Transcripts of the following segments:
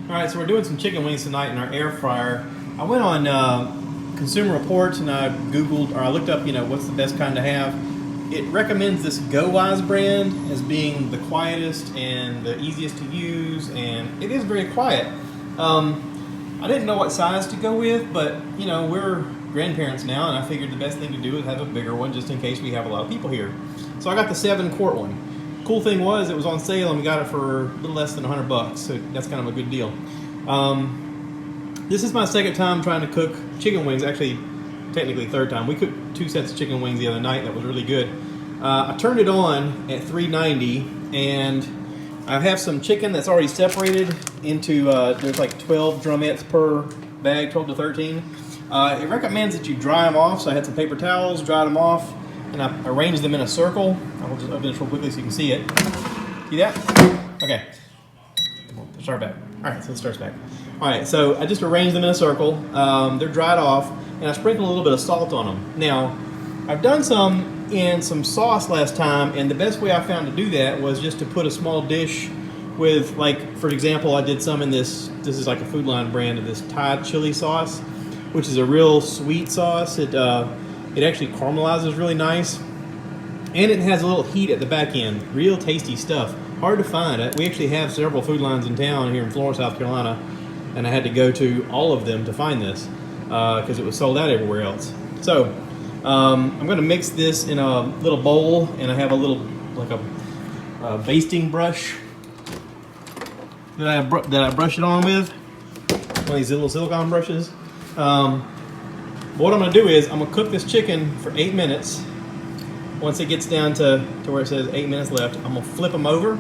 All right, so we're doing some chicken wings tonight in our air fryer. I went on Consumer Reports and I Googled, or I looked up, what's the best kind to have. It recommends this Go Wise brand as being the quietest and the easiest to use, and it is very quiet. I didn't know what size to go with, but we're grandparents now, and I figured the best thing to do is have a bigger one just in case we have a lot of people here. So I got the 7-quart one. Cool thing was it was on sale and we got it for a little less than $100, so that's kind of a good deal. This is my second time trying to cook chicken wings. Actually, technically third time. We cooked 2 sets of chicken wings the other night. That was really good. I turned it on at 390, and I have some chicken that's already separated into there's like 12 drumettes per bag, 12 to 13. It recommends that you dry them off, so I had some paper towels, dried them off, and I arranged them in a circle. I'll just open this real quickly so you can see it. See that? Okay. Start back. All right, so it starts back. All right, so I just arranged them in a circle. They're dried off, and I sprinkled a little bit of salt on them. Now, I've done some in some sauce last time, and the best way I found to do that was just to put a small dish with, like, for example, I did some in this is like a Food Line brand of this Thai chili sauce, which is a real sweet sauce. It actually caramelizes really nice, and it has a little heat at the back end. Real tasty stuff. Hard to find. We actually have several Food Lines in town here in Florence, South Carolina, and I had to go to all of them to find this because it was sold out everywhere else. So I'm going to mix this in a little bowl, and I have a little, like a basting brush that I brush it on with. One of these little silicone brushes. What I'm going to do is I'm going to cook this chicken for 8 minutes. Once it gets down to where it says 8 minutes left, I'm going to flip them over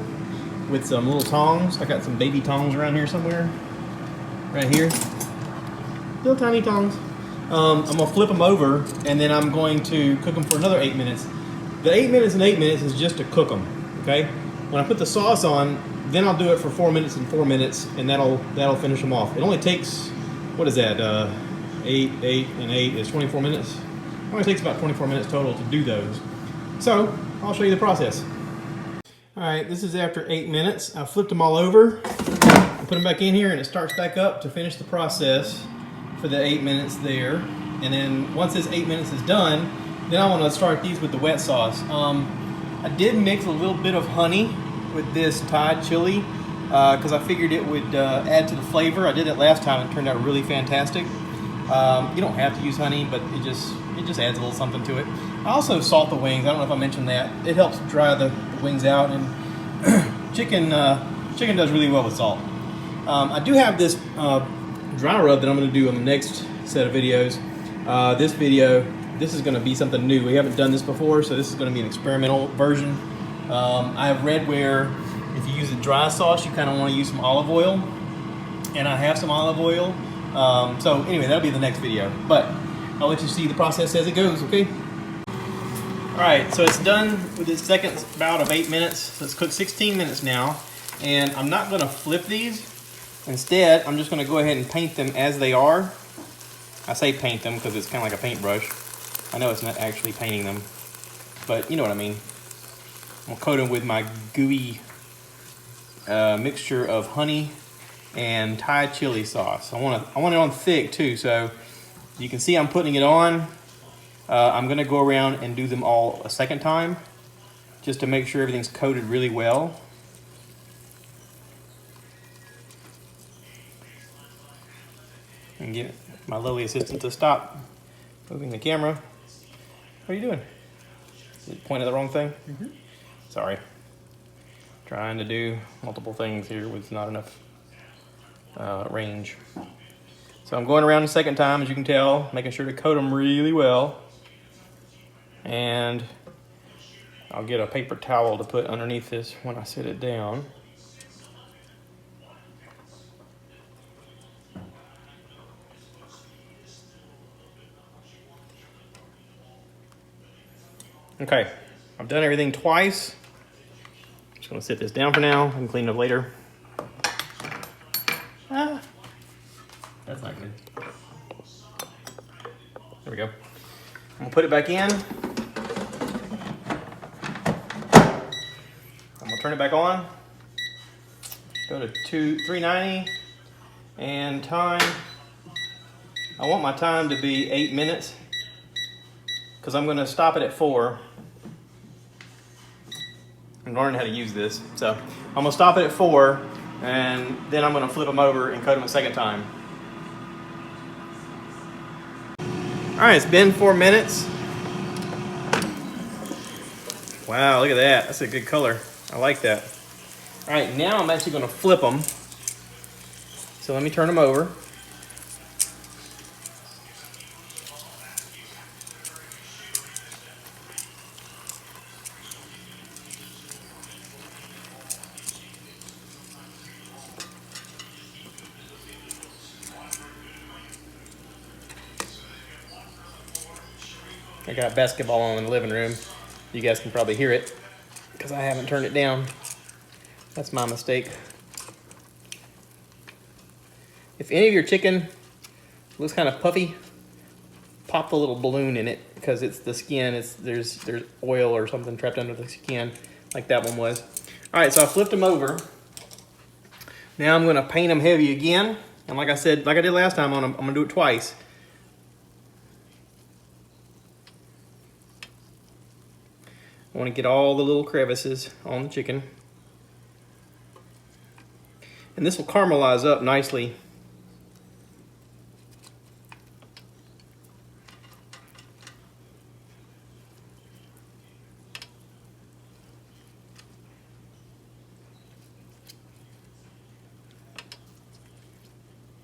with some little tongs. I got some baby tongs around here somewhere. Right here. Little tiny tongs. I'm going to flip them over, and then I'm going to cook them for another 8 minutes. The 8 minutes and 8 minutes is just to cook them, okay? When I put the sauce on, then I'll do it for 4 minutes and 4 minutes, and that'll finish them off. It only takes, what is that, 8 and 8 is 24 minutes. It only takes about 24 minutes total to do those. So, I'll show you the process. Alright, this is after 8 minutes. I flipped them all over, put them back in here, and it starts back up to finish the process for the 8 minutes there. And then once this 8 minutes is done, then I want to start these with the wet sauce. I did mix a little bit of honey with this Thai chili because I figured it would add to the flavor. I did it last time and it turned out really fantastic. You don't have to use honey, but it just adds a little something to it. I also salt the wings. I don't know if I mentioned that. It helps dry the wings out, and chicken does really well with salt. I do have this dry rub that I'm going to do on the next set of videos. This is going to be something new. We haven't done this before, so this is going to be an experimental version. I've read where if you use a dry sauce, you kind of want to use some olive oil, and I have some olive oil. So anyway, that'll be the next video, but I'll let you see the process as it goes, okay? Alright, so it's done with its second bout of 8 minutes. So it's cooked 16 minutes now, and I'm not going to flip these. Instead, I'm just going to go ahead and paint them as they are. I say paint them because it's kind of like a paintbrush. I know it's not actually painting them, but you know what I mean. I'm going to coat them with my gooey mixture of honey and Thai chili sauce. I want it on thick too, so you can see I'm putting it on. I'm going to go around and do them all a second time just to make sure everything's coated really well. And get my lovely assistant to stop moving the camera. What are you doing? Did you point at the wrong thing? Mm-hmm. Sorry. Trying to do multiple things here with not enough range. So I'm going around the second time, as you can tell, making sure to coat them really well. And I'll get a paper towel to put underneath this when I set it down. Okay, I've done everything twice. Just gonna sit this down for now and clean it up later. That's not good. There we go. I'm gonna put it back in. I'm gonna turn it back on. Go to 390. And time, I want my time to be 8 minutes because I'm going to stop it at 4. I'm learning how to use this. So I'm going to stop it at 4 and then I'm going to flip them over and coat them a second time. All right, it's been 4 minutes. Wow, look at that. That's a good color. I like that. All right, now I'm actually going to flip them. So let me turn them over. I got basketball on in the living room. You guys can probably hear it because I haven't turned it down. That's my mistake. If any of your chicken looks kind of puffy, pop the little balloon in it because it's the skin. There's oil or something trapped under the skin, like that one was. All right, so I flipped them over. Now I'm going to paint them heavy again, and like I said, like I did last time, I'm going to do it twice. I want to get all the little crevices on the chicken. And this will caramelize up nicely.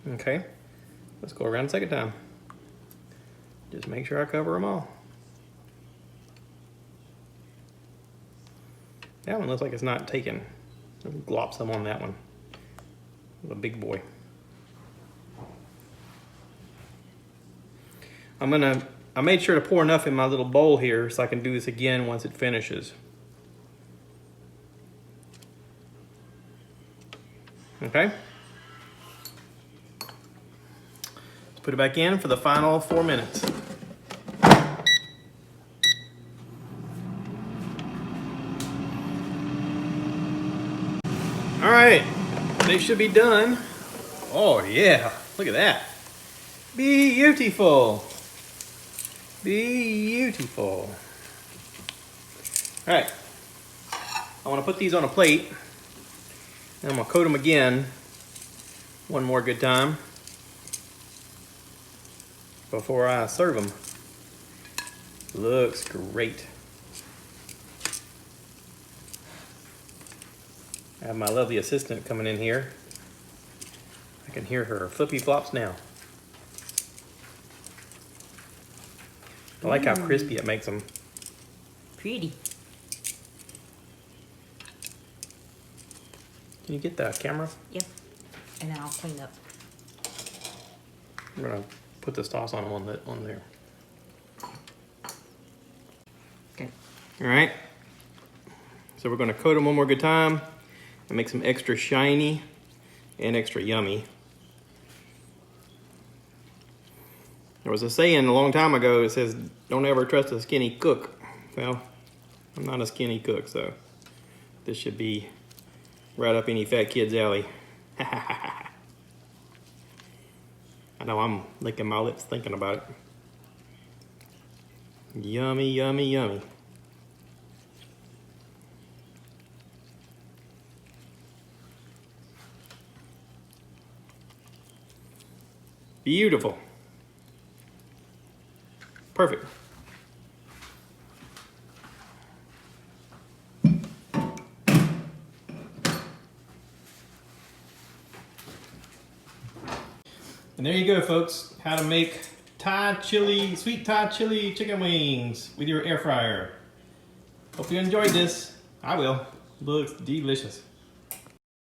Okay, let's go around a second time. Just make sure I cover them all. That one looks like it's not taken. Glop some on that one. The big boy. I made sure to pour enough in my little bowl here so I can do this again once it finishes. Okay. Let's put it back in for the final 4 minutes. All right, they should be done. Oh yeah, look at that. Beautiful. Beautiful. All right, I want to put these on a plate. And I'm gonna coat them again one more good time before I serve them. Looks great. I have my lovely assistant coming in here. I can hear her flippy flops now. I like how crispy it makes them. Pretty. Can you get the camera? Yeah. And then I'll clean up. I'm gonna put the sauce on them on there. Okay. All right. So we're gonna coat them one more good time and make them extra shiny and extra yummy. There was a saying a long time ago, it says, don't ever trust a skinny cook. Well, I'm not a skinny cook, so this should be right up any fat kid's alley. I know I'm licking my lips thinking about it. Yummy, yummy, yummy. Beautiful. Perfect. And there you go, folks. How to make sweet Thai chili chicken wings with your air fryer. Hope you enjoyed this. I will. Looks delicious.